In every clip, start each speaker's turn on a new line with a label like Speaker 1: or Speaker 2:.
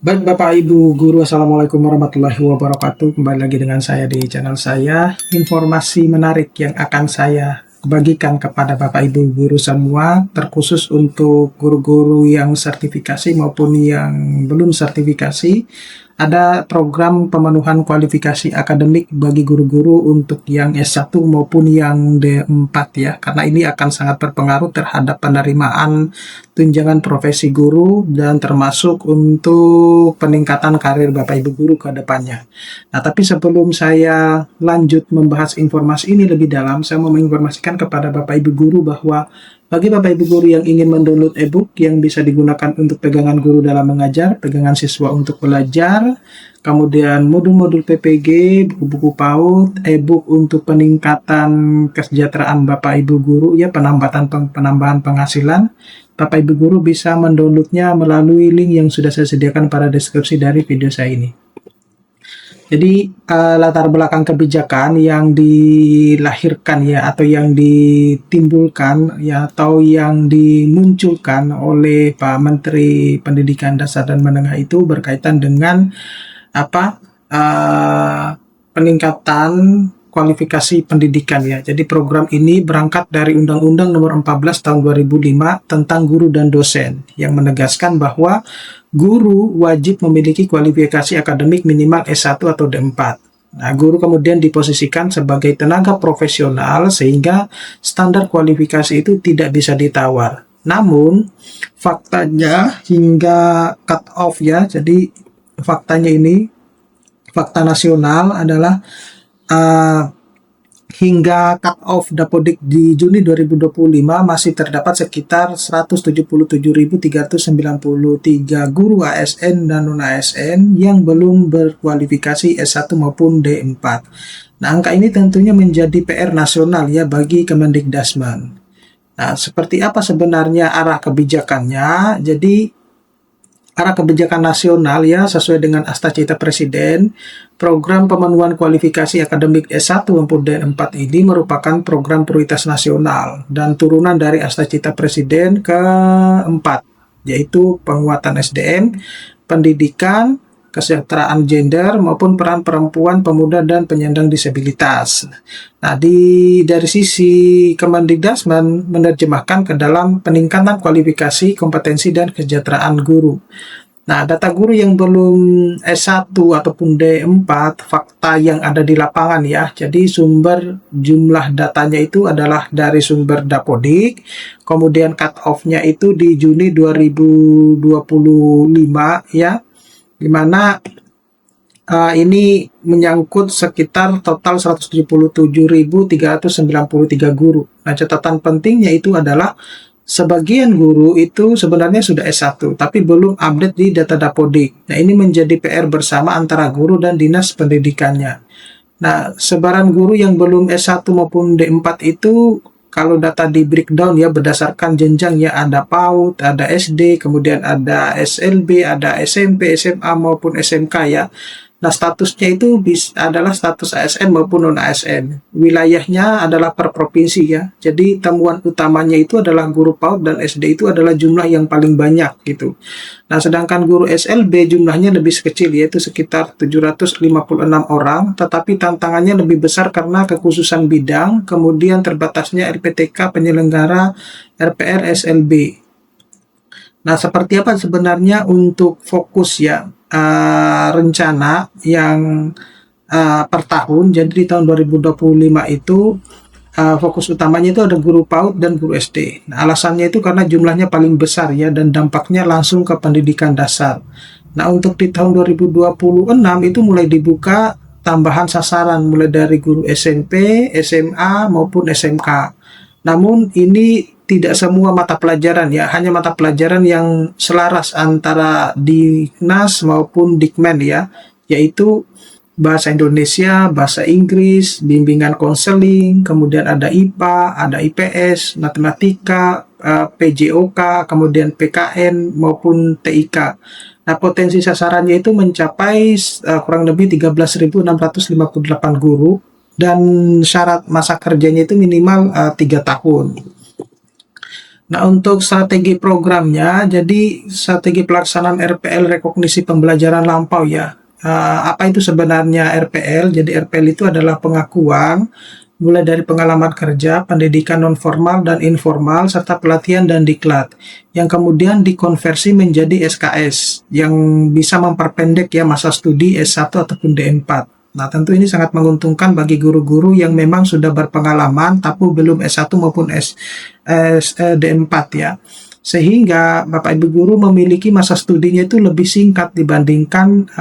Speaker 1: Baik Bapak Ibu Guru, Assalamualaikum warahmatullahi wabarakatuh. Kembali lagi dengan saya di channel saya. Informasi menarik yang akan saya bagikan kepada Bapak Ibu Guru semua, terkhusus untuk guru-guru yang sertifikasi maupun yang belum sertifikasi. Ada program pemenuhan kualifikasi akademik bagi guru-guru untuk yang S1 maupun yang D4 ya, karena ini akan sangat berpengaruh terhadap penerimaan tunjangan profesi guru dan termasuk untuk peningkatan karir Bapak Ibu guru ke depannya. Nah, tapi sebelum saya lanjut membahas informasi ini lebih dalam, saya mau menginformasikan kepada Bapak Ibu guru bahwa bagi Bapak Ibu guru yang ingin mendownload e-book yang bisa digunakan untuk pegangan guru dalam mengajar, pegangan siswa untuk belajar, kemudian modul-modul PPG, buku-buku PAUD, e-book untuk peningkatan kesejahteraan Bapak Ibu guru, ya penambahan penghasilan, Bapak Ibu guru bisa mendownloadnya melalui link yang sudah saya sediakan pada deskripsi dari video saya ini. Jadi latar belakang kebijakan yang dilahirkan ya, atau yang ditimbulkan ya, atau yang dimunculkan oleh Pak Menteri Pendidikan Dasar dan Menengah itu berkaitan dengan peningkatan kualifikasi pendidikan ya. Jadi program ini berangkat dari Undang-Undang Nomor 14 Tahun 2005 tentang guru dan dosen yang menegaskan bahwa guru wajib memiliki kualifikasi akademik minimal S1 atau D4. Nah, guru kemudian diposisikan sebagai tenaga profesional sehingga standar kualifikasi itu tidak bisa ditawar. Namun, faktanya hingga cut off ya, jadi faktanya ini, fakta nasional adalah hingga cut off Dapodik di Juni 2025 masih terdapat sekitar 177.393 guru ASN dan non-ASN yang belum berkualifikasi S1 maupun D4. Nah, angka ini tentunya menjadi PR nasional ya bagi Kemendikdasmen. Nah, seperti apa sebenarnya arah kebijakannya? Jadi arah kebijakan nasional ya sesuai dengan Astacita Presiden, program pemenuhan kualifikasi akademik S1 maupun D4 ini merupakan program prioritas nasional dan turunan dari Astacita Presiden keempat, yaitu penguatan SDM, pendidikan, kesejahteraan gender maupun peran perempuan, pemuda, dan penyandang disabilitas. Nah, dari sisi Kemendikdasmen menerjemahkan ke dalam peningkatan kualifikasi, kompetensi, dan kesejahteraan guru. Nah, data guru yang belum S1 ataupun D4, fakta yang ada di lapangan ya. Jadi sumber jumlah datanya itu adalah dari sumber Dapodik, kemudian cut off-nya itu di Juni 2025 ya, di mana ini menyangkut sekitar total 177.393 guru. Nah, catatan pentingnya itu adalah sebagian guru itu sebenarnya sudah S1, tapi belum update di data Dapodik. Nah, ini menjadi PR bersama antara guru dan dinas pendidikannya. Nah, sebaran guru yang belum S1 maupun D4 itu kalau data di breakdown ya berdasarkan jenjang ya, ada PAUD, ada SD, kemudian ada SLB, ada SMP, SMA maupun SMK ya. Nah, statusnya itu adalah status ASN maupun non-ASN. Wilayahnya adalah per provinsi ya. Jadi temuan utamanya itu adalah guru PAUD dan SD itu adalah jumlah yang paling banyak gitu. Nah, sedangkan guru SLB jumlahnya lebih kecil yaitu sekitar 756 orang, tetapi tantangannya lebih besar karena kekhususan bidang, kemudian terbatasnya RPTK penyelenggara RPR SLB. Nah, seperti apa sebenarnya untuk fokus ya rencana yang per tahun? Jadi di tahun 2025 itu fokus utamanya itu ada guru PAUD dan guru SD. Nah, alasannya itu karena jumlahnya paling besar ya dan dampaknya langsung ke pendidikan dasar. Nah, untuk di tahun 2026 itu mulai dibuka tambahan sasaran mulai dari guru SMP, SMA maupun SMK. Namun ini tidak semua mata pelajaran ya, hanya mata pelajaran yang selaras antara Dinas maupun Dikmen ya, yaitu bahasa Indonesia, bahasa Inggris, bimbingan konseling, kemudian ada IPA, ada IPS, matematika, PJOK, kemudian PKN maupun TIK. Nah, potensi sasarannya itu mencapai kurang lebih 13.658 guru dan syarat masa kerjanya itu minimal 3 tahun. Nah, untuk strategi programnya, jadi strategi pelaksanaan RPL rekognisi pembelajaran lampau ya. Apa itu sebenarnya RPL? Jadi RPL itu adalah pengakuan mulai dari pengalaman kerja, pendidikan non-formal dan informal, serta pelatihan dan diklat, yang kemudian dikonversi menjadi SKS, yang bisa memperpendek ya masa studi S1 ataupun D4. Nah, tentu ini sangat menguntungkan bagi guru-guru yang memang sudah berpengalaman tapi belum S1 maupun D4 ya. Sehingga Bapak Ibu guru memiliki masa studinya itu lebih singkat dibandingkan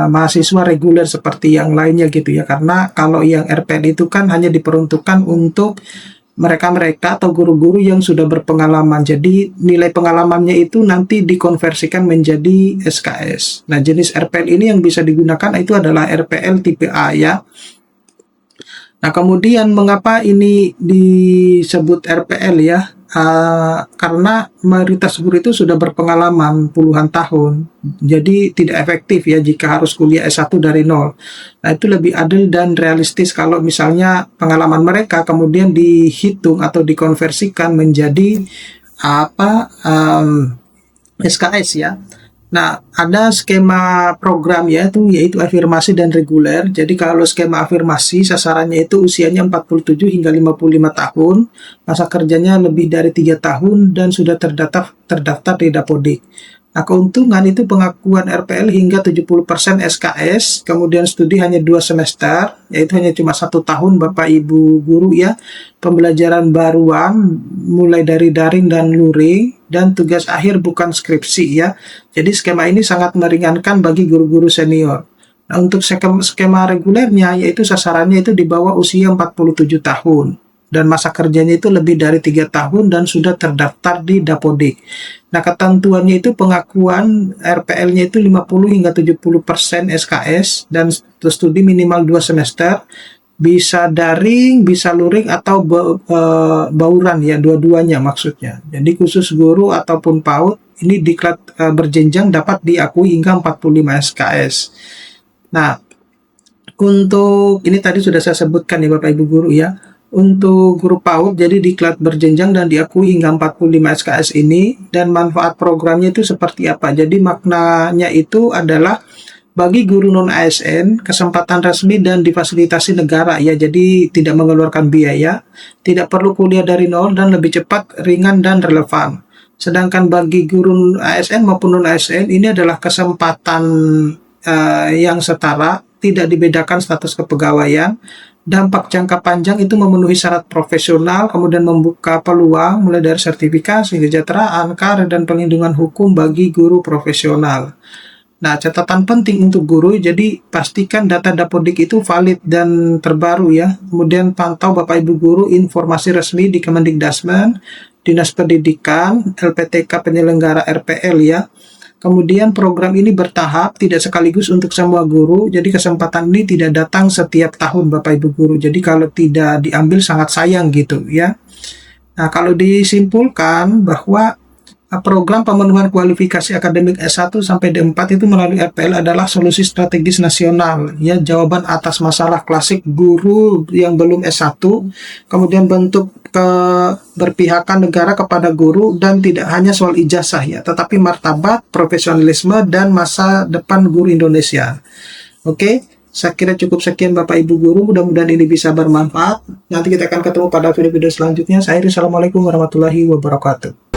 Speaker 1: mahasiswa reguler seperti yang lainnya gitu ya. Karena kalau yang RPL itu kan hanya diperuntukkan untuk mereka-mereka atau guru-guru yang sudah berpengalaman. Jadi nilai pengalamannya itu nanti dikonversikan menjadi SKS. Nah, jenis RPL ini yang bisa digunakan itu adalah RPL tipe A ya. Nah, kemudian mengapa ini disebut RPL ya? Karena mayoritas guru itu sudah berpengalaman puluhan tahun, jadi tidak efektif ya jika harus kuliah S1 dari nol. Nah, itu lebih adil dan realistis kalau misalnya pengalaman mereka kemudian dihitung atau dikonversikan menjadi SKS ya. Nah, ada skema program yaitu afirmasi dan reguler. Jadi kalau skema afirmasi sasarannya itu usianya 47 hingga 55 tahun, masa kerjanya lebih dari 3 tahun dan sudah terdaftar di Dapodik. Nah, keuntungan itu pengakuan RPL hingga 70% SKS, kemudian studi hanya 2 semester, yaitu hanya cuma 1 tahun Bapak Ibu guru ya, pembelajaran baruan mulai dari daring dan luring, dan tugas akhir bukan skripsi ya. Jadi skema ini sangat meringankan bagi guru-guru senior. Nah, untuk skema regulernya, yaitu sasarannya itu di bawah usia 47 tahun. Dan masa kerjanya itu lebih dari 3 tahun dan sudah terdaftar di Dapodik. Nah, ketentuannya itu pengakuan RPL-nya itu 50 hingga 70% SKS dan studi minimal 2 semester, bisa daring, bisa luring atau bauran ya, dua-duanya maksudnya. Jadi khusus guru ataupun PAUD ini diklat berjenjang dapat diakui hingga 45 SKS. Nah, untuk ini tadi sudah saya sebutkan ya Bapak Ibu guru ya. Untuk guru PAUD jadi diklat berjenjang dan diakui hingga 45 SKS ini, dan manfaat programnya itu seperti apa. Jadi maknanya itu adalah bagi guru non-ASN kesempatan resmi dan difasilitasi negara ya, jadi tidak mengeluarkan biaya, tidak perlu kuliah dari nol dan lebih cepat, ringan dan relevan. Sedangkan bagi guru ASN maupun non-ASN ini adalah kesempatan yang setara, tidak dibedakan status kepegawaian. Dampak jangka panjang itu memenuhi syarat profesional, kemudian membuka peluang mulai dari sertifikasi, kesejahteraan, karir, dan perlindungan hukum bagi guru profesional. Nah, catatan penting untuk guru, jadi pastikan data Dapodik itu valid dan terbaru ya. Kemudian pantau Bapak Ibu guru informasi resmi di Kemendikdasmen, Dinas Pendidikan, LPTK penyelenggara RPL ya. Kemudian program ini bertahap, tidak sekaligus untuk semua guru. Jadi kesempatan ini tidak datang setiap tahun Bapak Ibu guru. Jadi kalau tidak diambil sangat sayang gitu ya. Nah, kalau disimpulkan bahwa program pemenuhan kualifikasi akademik S1 sampai D4 itu melalui RPL adalah solusi strategis nasional ya, jawaban atas masalah klasik guru yang belum S1, kemudian bentuk keberpihakan negara kepada guru, dan tidak hanya soal ijazah ya, tetapi martabat, profesionalisme, dan masa depan guru Indonesia. Oke, saya kira cukup sekian Bapak Ibu guru, mudah-mudahan ini bisa bermanfaat. Nanti kita akan ketemu pada video-video selanjutnya. Saya Assalamualaikum warahmatullahi wabarakatuh.